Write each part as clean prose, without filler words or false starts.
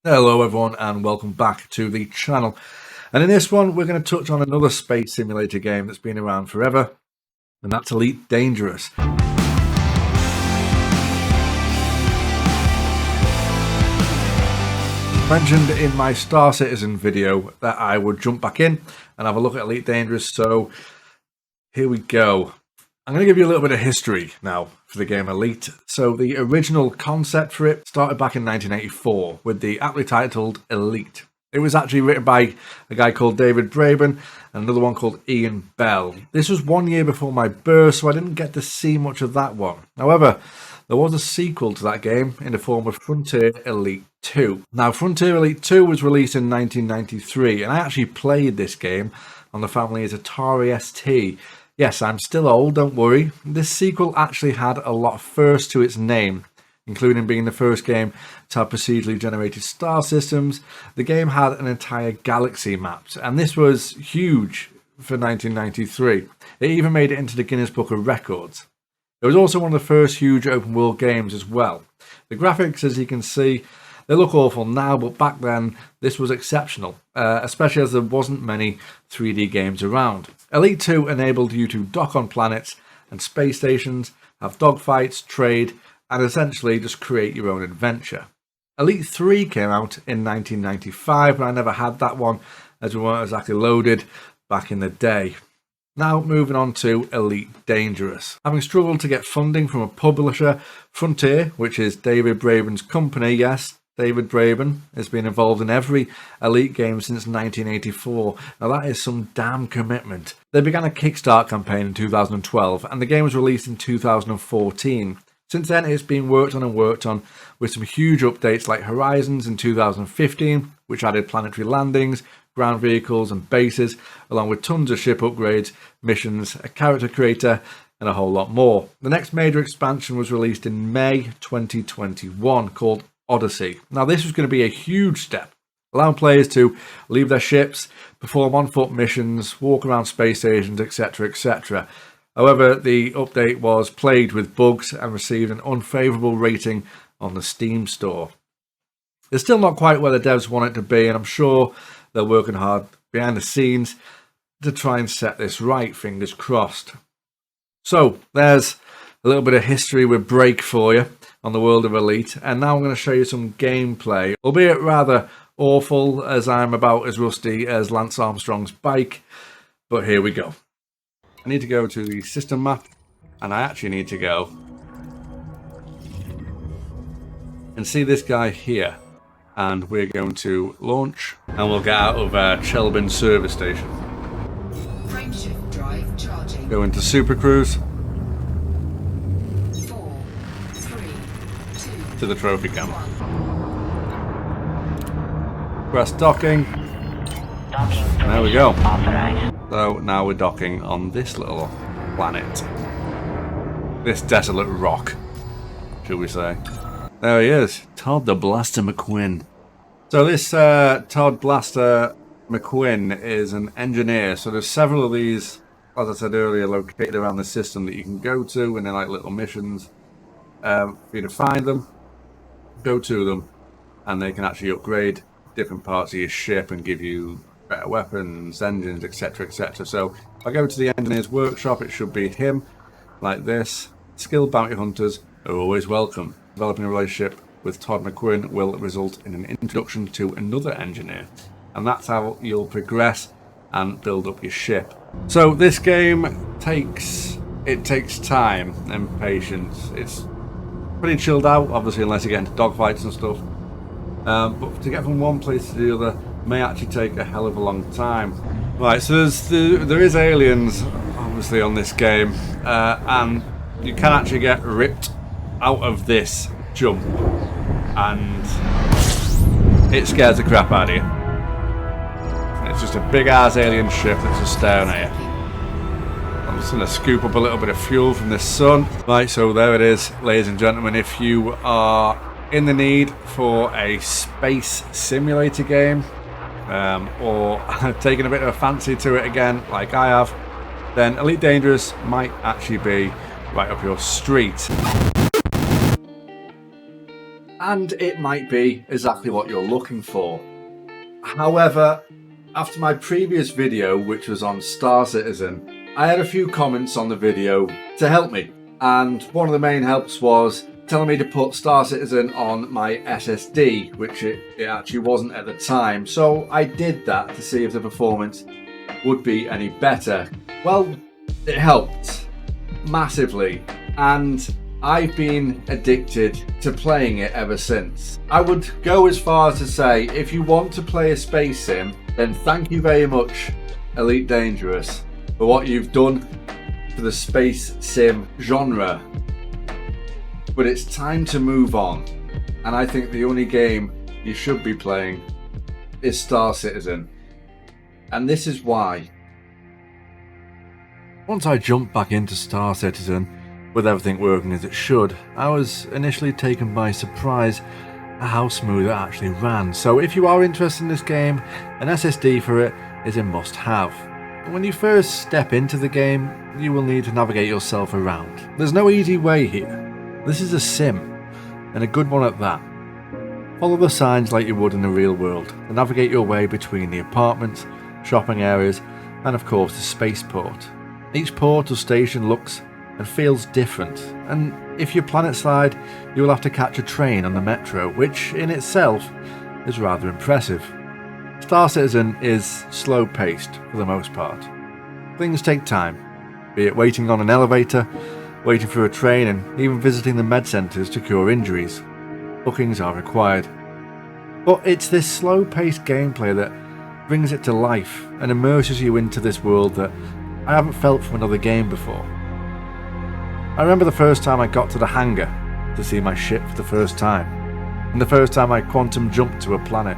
Hello everyone and welcome back to the channel, and in this one we're going to touch on another space simulator game that's been around forever, and that's Elite Dangerous. Mentioned in my Star Citizen video that I would jump back in and have a look at Elite Dangerous, so here we go. I'm going to give you a little bit of history now for the game Elite. So the original concept for it started back in 1984 with the aptly titled Elite. It was actually written by a guy called David Braben and another one called Ian Bell. This was 1 year before my birth, so I didn't get to see much of that one. However, there was a sequel to that game in the form of Frontier Elite 2. Now, Frontier Elite 2 was released in 1993, and I actually played this game on the family's Atari ST. Yes, I'm still old, don't worry. This sequel actually had a lot of firsts to its name, including being the first game to have procedurally generated star systems. The game had an entire galaxy mapped, and this was huge for 1993. It even made it into the Guinness Book of Records. It was also one of the first huge open world games as well. The graphics, as you can see, they look awful now, but back then this was exceptional, especially as there wasn't many 3D games around. Elite 2 enabled you to dock on planets and space stations, have dogfights, trade, and essentially just create your own adventure. Elite 3 came out in 1995, but I never had that one as we weren't exactly loaded back in the day. Now moving on to Elite Dangerous. Having struggled to get funding from a publisher, Frontier, which is David Braben's company, yes, David Braben has been involved in every Elite game since 1984. Now that is some damn commitment. They began a Kickstart campaign in 2012 and the game was released in 2014. Since then it's been worked on with some huge updates like Horizons in 2015, which added planetary landings, ground vehicles and bases, along with tons of ship upgrades, missions, a character creator, and a whole lot more. The next major expansion was released in May 2021 called Odyssey. Now this was going to be a huge step, allowing players to leave their ships, perform on-foot missions, walk around space stations, etc, etc. However, the update was plagued with bugs and received an unfavourable rating on the Steam store. It's still not quite where the devs want it to be, and I'm sure they're working hard behind the scenes to try and set this right, fingers crossed. So there's a little bit of history with Break for you on the world of Elite, and now I'm going to show you some gameplay, albeit rather awful as I'm about as rusty as Lance Armstrong's bike, but here we go. I need to go to the system map, and I actually need to go and see this guy here, and we're going to launch and we'll get out of Chelbin service station. Frameshift drive charging. Go into Super Cruise. 4, 3, 2, To the trophy camp. 1. Press docking. Docking There we go. authorized. So now we're docking on this little planet. This desolate rock, should we say. There he is, Todd the Blaster McQuinn. So this Todd Blaster McQuinn is an engineer. So there's several of these, as I said earlier, located around the system that you can go to, and they're like little missions for you to find them, go to them, and they can actually upgrade different parts of your ship and give you better weapons, engines, etc, etc. So if I go to the engineer's workshop, it should be him, like this. Skilled bounty hunters are always welcome. Developing a relationship with Todd McQuinn will result in an introduction to another engineer, and that's how you'll progress and build up your ship. So this game takes time and patience. It's pretty chilled out, obviously, unless you get into dogfights and stuff. But to get from one place to the other may actually take a hell of a long time. Right, so there is aliens, obviously, on this game, and you can actually get ripped out of this jump, and it scares the crap out of you. It's just a big ass alien ship that's just staring at you. I'm just going to scoop up a little bit of fuel from this sun. Right, so there it is, ladies and gentlemen. If you are in the need for a space simulator game, or taking a bit of a fancy to it again, like I have, then Elite Dangerous might actually be right up your street. and it might be exactly what you're looking for. However, after my previous video, which was on Star Citizen, I had a few comments on the video to help me, and one of the main helps was telling me to put Star Citizen on my SSD, which it actually wasn't at the time, so I did that to see if the performance would be any better. Well, it helped massively, and I've been addicted to playing it ever since. I would go as far as to say, if you want to play a space sim, then thank you very much, Elite Dangerous, for what you've done for the space sim genre. But it's time to move on, and I think the only game you should be playing is Star Citizen. And this is why. Once I jumped back into Star Citizen, with everything working as it should, I was initially taken by surprise at how smooth it actually ran. So if you are interested in this game, an SSD for it is a must-have. When you first step into the game, you will need to navigate yourself around. There's no easy way here. This is a sim, and a good one at that. Follow the signs like you would in the real world, and navigate your way between the apartments, shopping areas, and of course the spaceport. Each port or station looks and feels different, and if you planet slide, you will have to catch a train on the metro, which in itself is rather impressive. Star Citizen is slow paced for the most part. Things take time, be it waiting on an elevator, waiting for a train, and even visiting the med centres to cure injuries. Bookings are required. But it's this slow paced gameplay that brings it to life and immerses you into this world that I haven't felt from another game before. I remember the first time I got to the hangar to see my ship for the first time, and the first time I quantum jumped to a planet.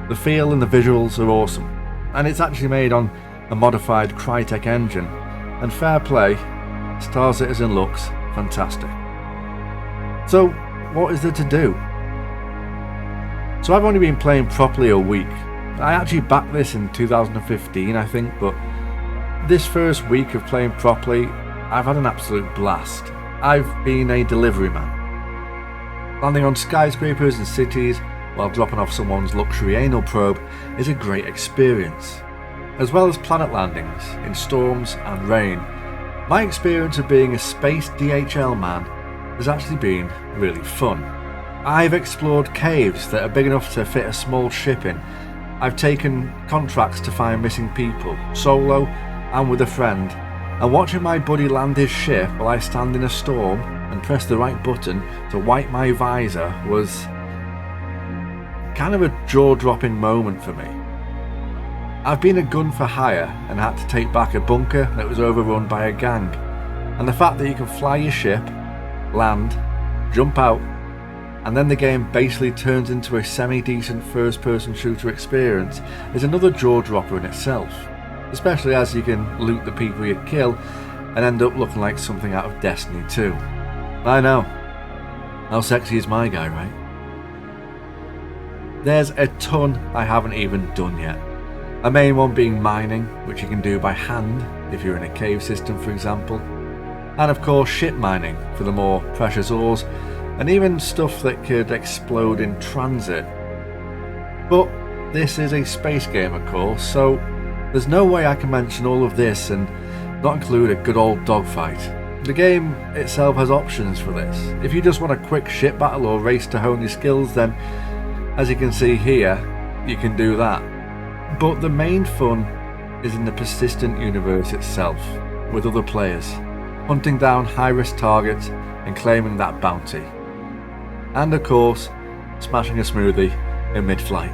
The feel and the visuals are awesome, and it's actually made on a modified Crytek engine, and fair play, Star Citizen looks fantastic. So what is there to do? So I've only been playing properly a week. I actually backed this in 2015 I think, but this first week of playing properly, I've had an absolute blast. I've been a delivery man. Landing on skyscrapers and cities while dropping off someone's luxury anal probe is a great experience, as well as planet landings in storms and rain. My experience of being a space DHL man has actually been really fun. I've explored caves that are big enough to fit a small ship in. I've taken contracts to find missing people, solo and with a friend, and watching my buddy land his ship while I stand in a storm and press the right button to wipe my visor was kind of a jaw-dropping moment for me. I've been a gun for hire and had to take back a bunker that was overrun by a gang, and the fact that you can fly your ship, land, jump out, and then the game basically turns into a semi-decent first-person shooter experience is another jaw-dropper in itself, especially as you can loot the people you kill and end up looking like something out of Destiny 2. I know, how sexy is my guy, right? There's a ton I haven't even done yet. A main one being mining, which you can do by hand if you're in a cave system for example, and of course ship mining for the more precious ores, and even stuff that could explode in transit. But this is a space game of course, so there's no way I can mention all of this and not include a good old dogfight. The game itself has options for this. If you just want a quick ship battle or race to hone your skills, then as you can see here, you can do that. But the main fun is in the persistent universe itself, with other players, hunting down high-risk targets and claiming that bounty. And of course, smashing a smoothie in mid-flight.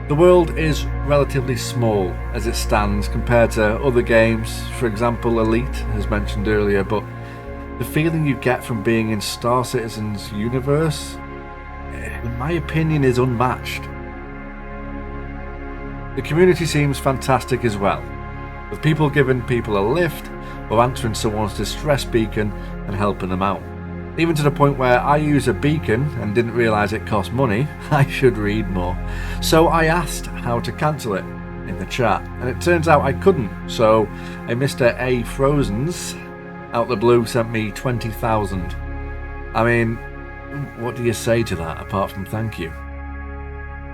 The world is relatively small as it stands compared to other games, for example Elite as mentioned earlier, but the feeling you get from being in Star Citizen's universe, in my opinion, is unmatched. The community seems fantastic as well, with people giving people a lift or answering someone's distress beacon and helping them out. Even to the point where I use a beacon and didn't realise it cost money. I should read more. So I asked how to cancel it in the chat, and it turns out I couldn't. So a Mr. A Frozens out the blue sent me 20,000. I mean, what do you say to that apart from thank you?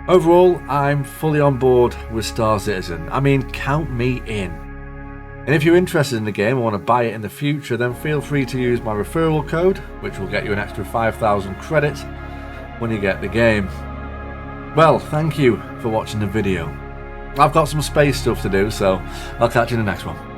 Overall, I'm fully on board with Star Citizen. I mean, count me in. And if you're interested in the game and want to buy it in the future, then feel free to use my referral code, which will get you an extra 5,000 credits when you get the game. Well, thank you for watching the video. I've got some space stuff to do, so I'll catch you in the next one.